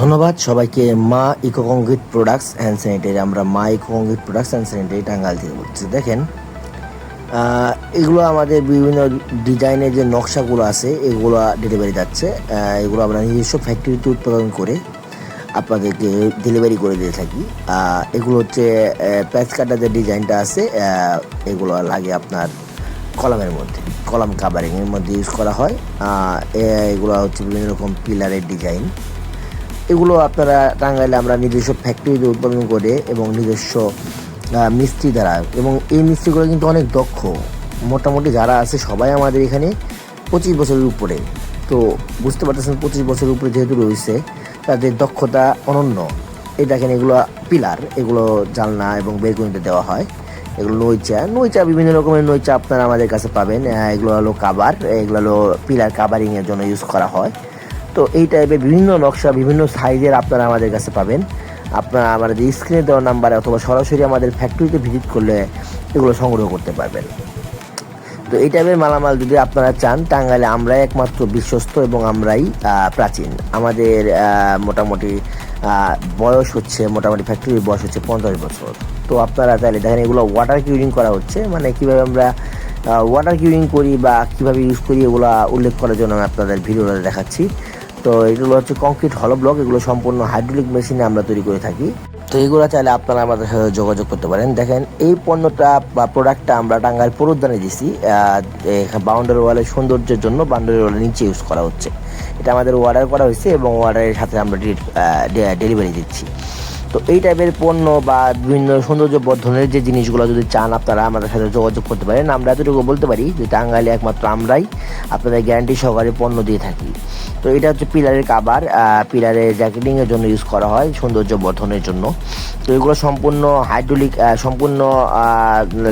ধন্যবাদ সবাইকে। Maa eco concrete products and sanitary, আমরা Maa eco concrete products and sanitary Tangail থেকে বলছি। দেখেন, এগুলো আমাদের বিভিন্ন ডিজাইনের যে নকশাগুলো আছে এগুলো ডেলিভারি যাচ্ছে। এগুলো আমরা নিজস্ব ফ্যাক্টরিতে উৎপাদন করে আপনাদেরকে ডেলিভারি করে দিয়ে থাকি। এগুলো হচ্ছে প্যাচ কাটার যে ডিজাইনটা আছে, এগুলো লাগে আপনার কলামের মধ্যে, কলাম কাভারিংয়ের মধ্যে ইউজ করা হয়। এগুলো হচ্ছে বিভিন্ন রকম পিলারের ডিজাইন। এগুলো আপনারা টাঙ্গাইলে আমরা নিজস্ব ফ্যাক্টরিতে উৎপাদন করে এবং নিজস্ব মিস্ত্রি দ্বারা, এবং এই মিস্ত্রিগুলো কিন্তু অনেক দক্ষ। মোটামুটি যারা আছে সবাই আমাদের এখানে 25 বছরের উপরে। তো বুঝতে পারতেছেন 25 বছরের উপরে যেহেতু রয়েছে, তাদের দক্ষতা অনন্য। এই দেখেন, এগুলো পিলার, এগুলো জানলা এবং বেলকনিতে দেওয়া হয়। এগুলো নইচা বিভিন্ন রকমের নইচা আপনারা আমাদের কাছে পাবেন। এগুলো হলো কাভার, এগুলো হলো পিলার কাভারিংয়ের জন্য ইউজ করা হয়। তো এই টাইপের বিভিন্ন নকশা, বিভিন্ন সাইজের আপনারা আমাদের কাছে পাবেন। আপনারা আমাদের স্ক্রিনে দেওয়া নাম্বারে অথবা সরাসরি আমাদের ফ্যাক্টরিতে ভিজিট করলে এগুলো সংগ্রহ করতে পারবেন। তো এই টাইপের মালামাল যদি আপনারা চান, টাঙ্গাইলে আমরাই একমাত্র বিশ্বস্ত এবং আমরাই প্রাচীন। আমাদের মোটামুটি বয়স হচ্ছে, মোটামুটি ফ্যাক্টরির বয়স হচ্ছে 50 বছর। তো আপনারা চাইলে দেখেন, এগুলো ওয়াটার কিউরিং করা হচ্ছে, মানে কীভাবে আমরা ওয়াটার কিউরিং করি বা কীভাবে ইউজ করি এগুলো উল্লেখ করার জন্য আমি আপনাদের ভিডিওটা দেখাচ্ছি। তো এগুলো হচ্ছে কংক্রিট হলো ব্লক, এগুলো সম্পূর্ণ হাইড্রোলিক মেশিনে আমরা তৈরি করে থাকি। তো এগুলো চাইলে আপনারা আমাদের সাথে যোগাযোগ করতে পারেন। দেখেন, এই পণ্যটা বা প্রোডাক্টটা আমরা টাঙ্গাইল পুরোদ্যানে দিছি। বাউন্ডারি ওয়ালের সৌন্দর্যের জন্য বাউন্ডারি ওয়ালের নিচে ইউজ করা হচ্ছে। এটা আমাদের অর্ডার করা হয়েছে এবং অর্ডারের সাথে আমরা ডেলিভারি দিচ্ছি। তো এই টাইপের পণ্য বা বিভিন্ন সৌন্দর্য বর্ধনের যে জিনিসগুলো যদি চান, আপনারা আমাদের সাথে যোগাযোগ করতে পারেন। আমরা এতটুকু বলতে পারি যে টাঙ্গাইলে একমাত্র আমরাই আপনাদের গ্যারান্টি সহকারে পণ্য দিয়ে থাকি। তো এটা হচ্ছে পিলারের কাভার, পিলারের জ্যাকেটিংয়ের জন্য ইউজ করা হয়, সৌন্দর্য বর্ধনের জন্য। তো এগুলো সম্পূর্ণ হাইড্রোলিক, সম্পূর্ণ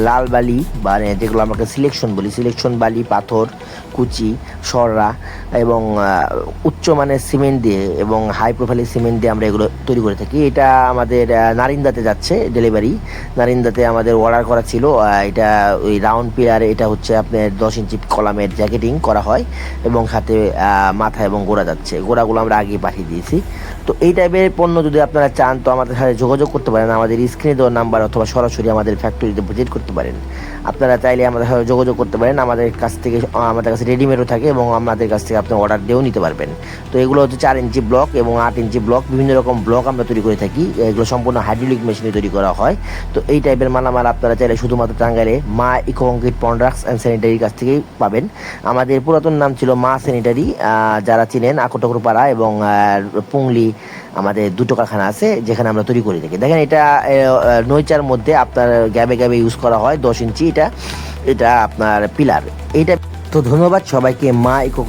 লাল বালি, মানে যেগুলো আমরা সিলেকশন বলি, সিলেকশন বালি, পাথর, কুচি, সররা এবং উচ্চমানের সিমেন্ট দিয়ে এবং হাই প্রোফাইলের সিমেন্ট দিয়ে আমরা এগুলো তৈরি করে থাকি। এটা আমাদের নারিন্দাতে যাচ্ছে ডেলিভারি। নারিন্দাতে আমাদের অর্ডার করা ছিল। এটা ওই রাউন্ড পিলারে, এটা হচ্ছে আপনার 10 ইঞ্চি কলামের জ্যাকেটিং করা হয় এবং সাথে মাথা এবং গোড়া যাচ্ছে। গোড়াগুলো আমরা আগেই পাঠিয়ে দিয়েছি। তো এই টাইপের পণ্য যদি আপনারা চান, তো আমাদের সাথে যোগাযোগ করতে পারেন। আমাদের স্ক্রিনে দেওয়া নাম্বার অথবা সরাসরি আমাদের ফ্যাক্টরিতে ভিজিট করতে পারেন। আপনারা চাইলে আমাদের সাথে যোগাযোগ করতে পারেন। আমাদের কাছে রেডিমেডও থাকে এবং আমাদের কাছ থেকে আপনি অর্ডার দিয়েও নিতে পারবেন। তো এগুলো হচ্ছে 4 ইঞ্চি ব্লক এবং 8 ইঞ্চি ব্লক, বিভিন্ন রকম ব্লক আমরা তৈরি করে থাকি। এগুলো সম্পূর্ণ হাইড্রোলিক মেশিনে তৈরি করা হয়। তো এই টাইপের মালামাল আপনারা চাইলে শুধুমাত্র টাঙ্গাইলে মা ইকো কংক্রিট প্রোডাক্টস অ্যান্ড স্যানিটারির কাছ থেকেই পাবেন। আমাদের পুরাতন নাম ছিল মা স্যানিটারি। যারা চিনেন, আকটকর পাড়া এবং পুংলি আমাদের 2টো কারখানা আছে যেখানে আমরা তৈরি করে থাকি। দেখেন, এটা নইচার মধ্যে আপনার গ্যাবে ইউজ করা হয় 10 ইঞ্চি। এটা আপনার পিলার। এইটা তো ধন্যবাদ সবাইকে। মা ইকো